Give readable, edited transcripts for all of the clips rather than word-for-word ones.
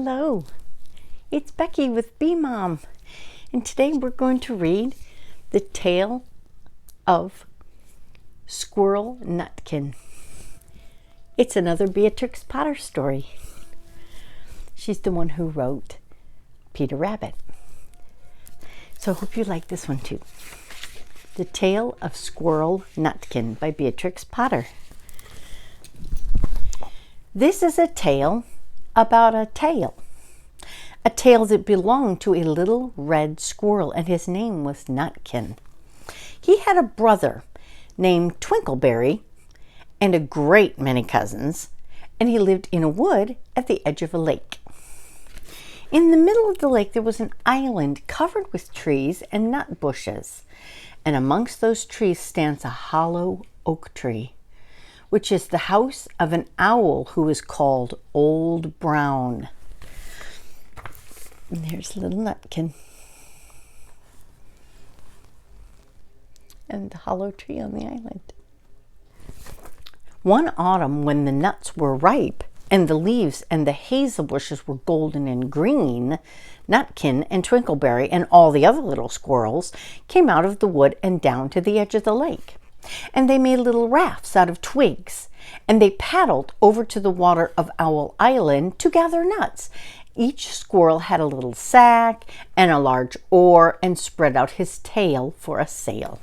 Hello, it's Becky with Bee Mom, and today we're going to read The Tale of Squirrel Nutkin. It's another Beatrix Potter story. She's the one who wrote Peter Rabbit. So I hope you like this one too. The Tale of Squirrel Nutkin by Beatrix Potter. This is a tale about a tale that belonged to a little red squirrel, and his name was Nutkin. He had a brother named Twinkleberry and a great many cousins, and he lived in a wood at the edge of a lake. In the middle of the lake there was an island covered with trees and nut bushes, and amongst those trees stands a hollow oak tree, which is the house of an owl who is called Old Brown. And there's little Nutkin. And the hollow tree on the island. One autumn, when the nuts were ripe, and the leaves and the hazel bushes were golden and green, Nutkin and Twinkleberry and all the other little squirrels came out of the wood and down to the edge of the lake. And they made little rafts out of twigs, and they paddled over to the water of Owl Island to gather nuts. Each squirrel had a little sack and a large oar and spread out his tail for a sail.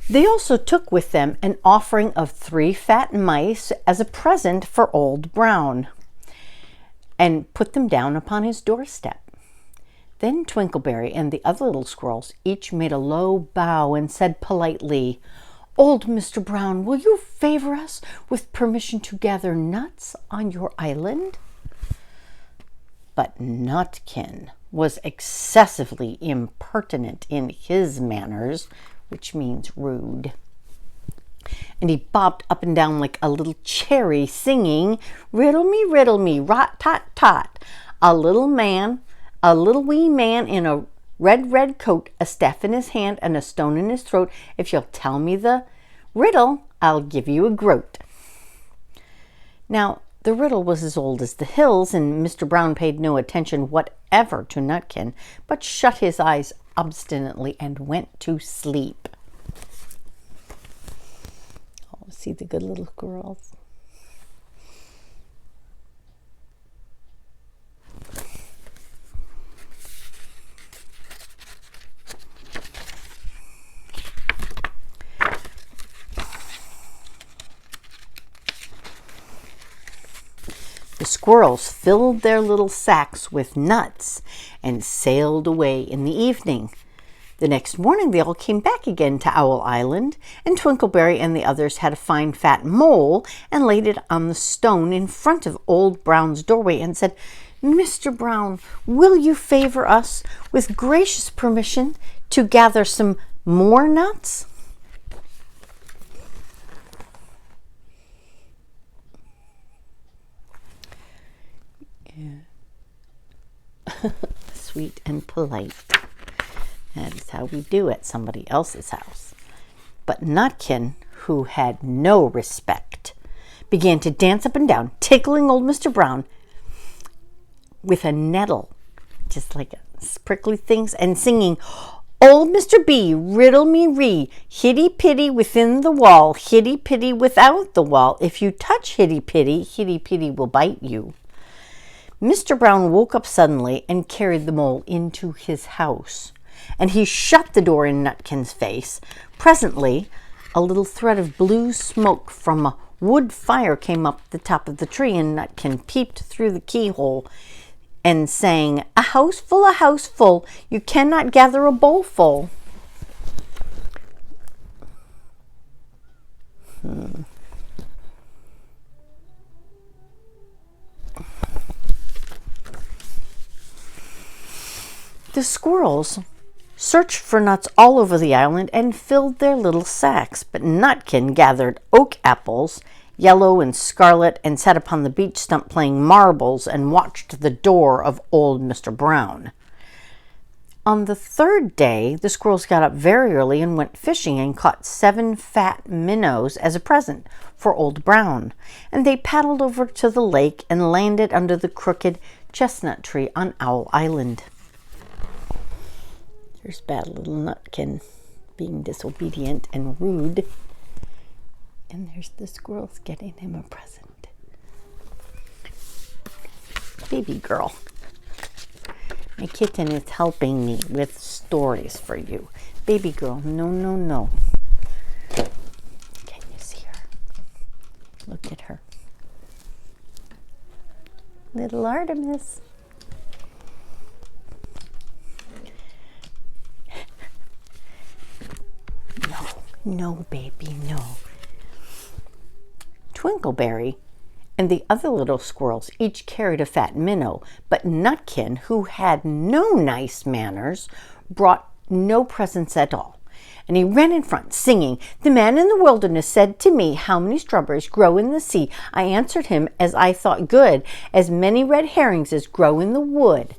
They also took with them an offering of 3 fat mice as a present for Old Brown, and put them down upon his doorstep. Then Twinkleberry and the other little squirrels each made a low bow and said politely, "Old Mr. Brown, will you favor us with permission to gather nuts on your island?" But Nutkin was excessively impertinent in his manners, which means rude. And he bobbed up and down like a little cherry, singing, riddle me, rot, tot, tot. A little wee man in a red coat, a staff in his hand and a stone in his throat. If you'll tell me the riddle, I'll give you a groat. Now, the riddle was as old as the hills, and Mr. Brown paid no attention whatever to Nutkin, but shut his eyes obstinately and went to sleep. Oh, see the good little squirrels. The squirrels filled their little sacks with nuts and sailed away in the evening. The next morning they all came back again to Owl Island, and Twinkleberry and the others had a fine fat mole and laid it on the stone in front of Old Brown's doorway and said, "Mr. Brown, will you favor us with gracious permission to gather some more nuts?" Sweet and polite. That's how we do at somebody else's house. But Nutkin, who had no respect, began to dance up and down, tickling old Mr. Brown with a nettle, just like a prickly things, and singing, "Old Mr. B, riddle me ree, hitty pitty within the wall, hitty pitty without the wall. If you touch hitty pitty will bite you." Mr. Brown woke up suddenly and carried the mole into his house, and he shut the door in Nutkin's face. Presently, a little thread of blue smoke from a wood fire came up the top of the tree, and Nutkin peeped through the keyhole and sang, a house full, you cannot gather a bowl full." The squirrels searched for nuts all over the island and filled their little sacks, but Nutkin gathered oak apples yellow and scarlet, and sat upon the beech stump playing marbles and watched the door of old Mr. Brown. On the third day, the squirrels got up very early and went fishing and caught 7 fat minnows as a present for Old Brown. And they paddled over to the lake and landed under the crooked chestnut tree on Owl Island. There's bad little Nutkin being disobedient and rude. And there's the squirrels getting him a present. Baby girl. My kitten is helping me with stories for you. Baby girl, no, no, no. Can you see her? Look at her. Little Artemis. No, no, baby, no. Twinkleberry and the other little squirrels each carried a fat minnow, but Nutkin, who had no nice manners, brought no presents at all. And he ran in front, singing, "The man in the wilderness said to me, 'How many strawberries grow in the sea?' I answered him, as I thought good, 'As many red herrings as grow in the wood.'"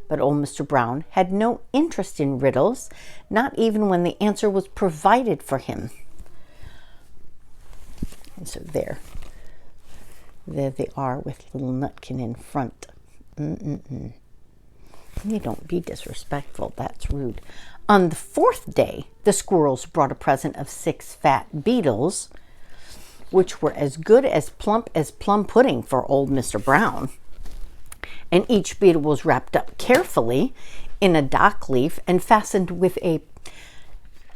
But old Mr. Brown had no interest in riddles, not even when the answer was provided for him. And so there they are with little Nutkin in front. You don't be disrespectful. That's rude. On the fourth day, the squirrels brought a present of 6 fat beetles, which were as good as plum pudding for old Mr. Brown. And each beetle was wrapped up carefully in a dock leaf and fastened with a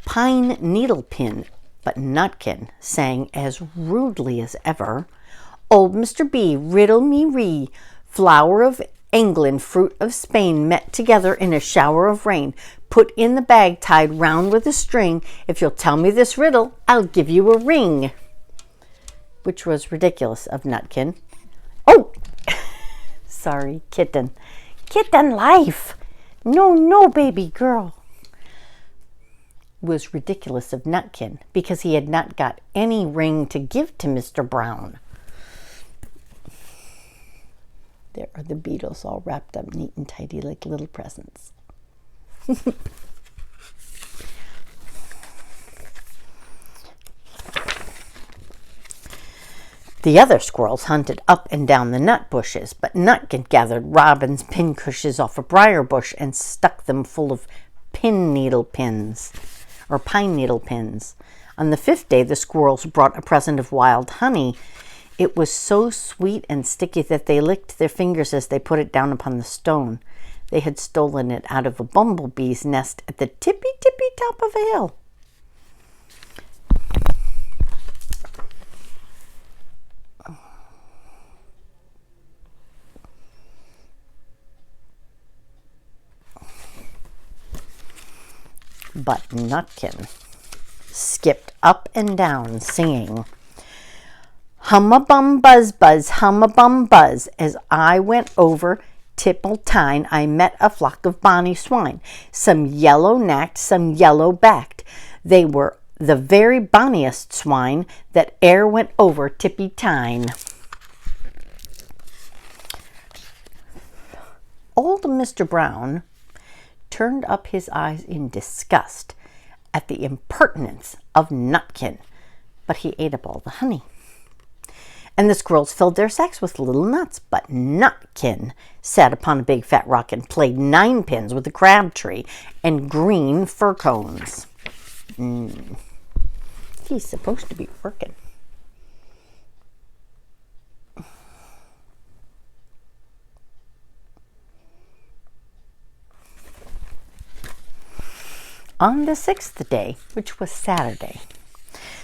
pine needle pin. But Nutkin sang as rudely as ever, "Old Mr. B, riddle me ree, flower of England, fruit of Spain, met together in a shower of rain, put in the bag tied round with a string. If you'll tell me this riddle, I'll give you a ring." Which was ridiculous of Nutkin. Oh, sorry, kitten. Kitten life. No, no, baby girl. Was ridiculous of Nutkin because he had not got any ring to give to Mr. Brown. There are the beetles all wrapped up neat and tidy like little presents. The other squirrels hunted up and down the nut bushes, but Nutkin gathered robin's pincushions off a briar bush and stuck them full of pine needle pins. On the 5th day, the squirrels brought a present of wild honey. It was so sweet and sticky that they licked their fingers as they put it down upon the stone. They had stolen it out of a bumblebee's nest at the tippy top of a hill. But Nutkin skipped up and down singing, "Hum-a-bum buzz buzz, hum-a-bum buzz. As I went over Tipple-tine, I met a flock of bonny swine, some yellow-nacked, some yellow-backed. They were the very bonniest swine that e'er went over Tippy-tine." Old Mr. Brown turned up his eyes in disgust at the impertinence of Nutkin, but he ate up all the honey. And the squirrels filled their sacks with little nuts, but Nutkin sat upon a big fat rock and played 9 pins with a crab tree and green fir cones. He's supposed to be working. On the 6th day, which was Saturday,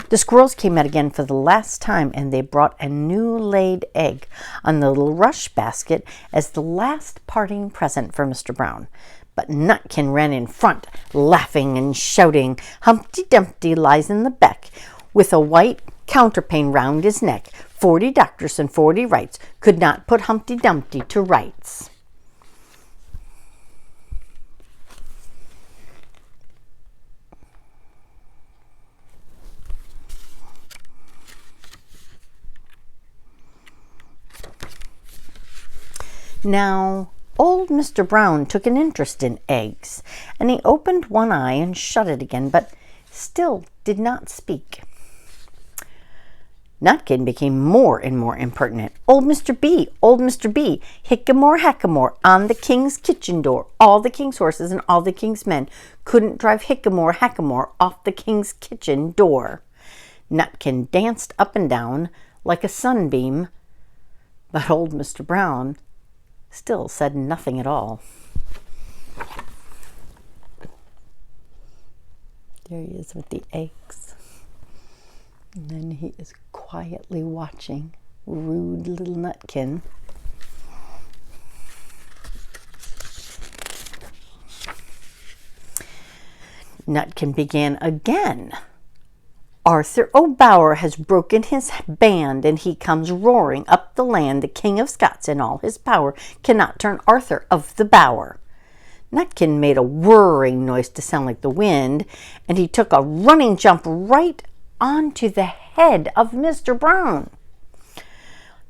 the squirrels came out again for the last time, and they brought a new laid egg on the little rush basket as the last parting present for Mr. Brown. But Nutkin ran in front, laughing and shouting, "Humpty Dumpty lies in the beck, with a white counterpane round his neck. 40 doctors and 40 wrights could not put Humpty Dumpty to rights." Now, old Mr. Brown took an interest in eggs, and he opened one eye and shut it again, but still did not speak. Nutkin became more and more impertinent. Old Mr. B, hickamore, hackamore, on the king's kitchen door. All the king's horses and all the king's men couldn't drive hickamore, hackamore off the king's kitchen door. Nutkin danced up and down like a sunbeam, but old Mr. Brown still said nothing at all. There he is with the eggs. And then he is quietly watching rude little Nutkin. Nutkin began again. Arthur O'Bower has broken his band, and he comes roaring up the land. The King of Scots in all his power cannot turn Arthur of the Bower. Nutkin made a whirring noise to sound like the wind, and he took a running jump right onto the head of Mr. Brown.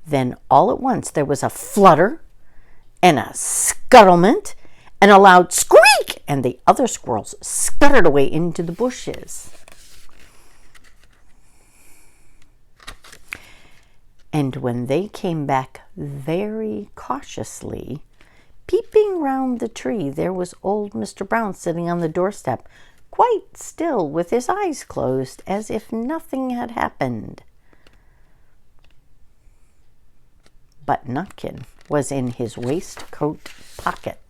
Then all at once there was a flutter and a scuttlement and a loud squeak, and the other squirrels scuttered away into the bushes. And when they came back very cautiously, peeping round the tree, there was old Mr. Brown sitting on the doorstep, quite still with his eyes closed, as if nothing had happened. But Nutkin was in his waistcoat pocket.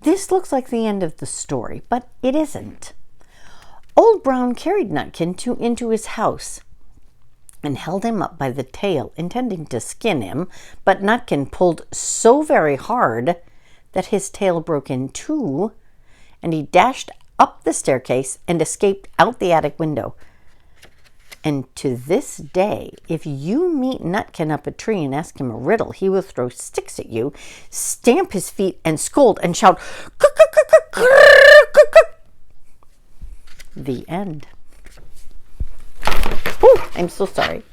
This looks like the end of the story, but it isn't. Old Brown carried Nutkin into his house and held him up by the tail, intending to skin him, but Nutkin pulled so very hard that his tail broke in two, and he dashed up the staircase and escaped out the attic window. And to this day, if you meet Nutkin up a tree and ask him a riddle, he will throw sticks at you, stamp his feet, and scold and shout, The end. Oh, I'm so sorry.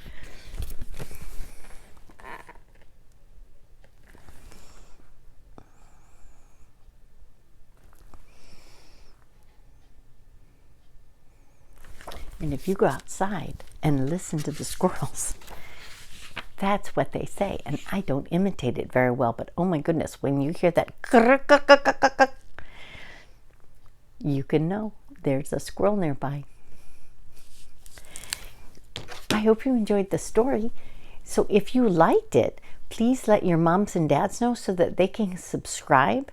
And if you go outside and listen to the squirrels, that's what they say. And I don't imitate it very well, but oh my goodness, when you hear that, you can know there's a squirrel nearby. I hope you enjoyed the story. So if you liked it, please let your moms and dads know so that they can subscribe.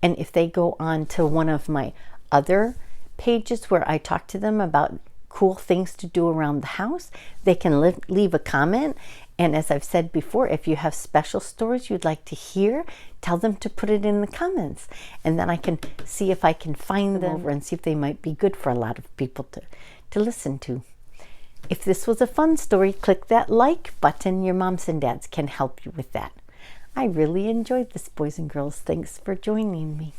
And if they go on to one of my other pages where I talk to them about cool things to do around the house, they can leave a comment. And as I've said before, if you have special stories you'd like to hear, tell them to put it in the comments, and then I can see if I can find them over and see if they might be good for a lot of people to listen to. If this was a fun story, click that like button. Your moms and dads can help you with that. I really enjoyed this, boys and girls. Thanks for joining me.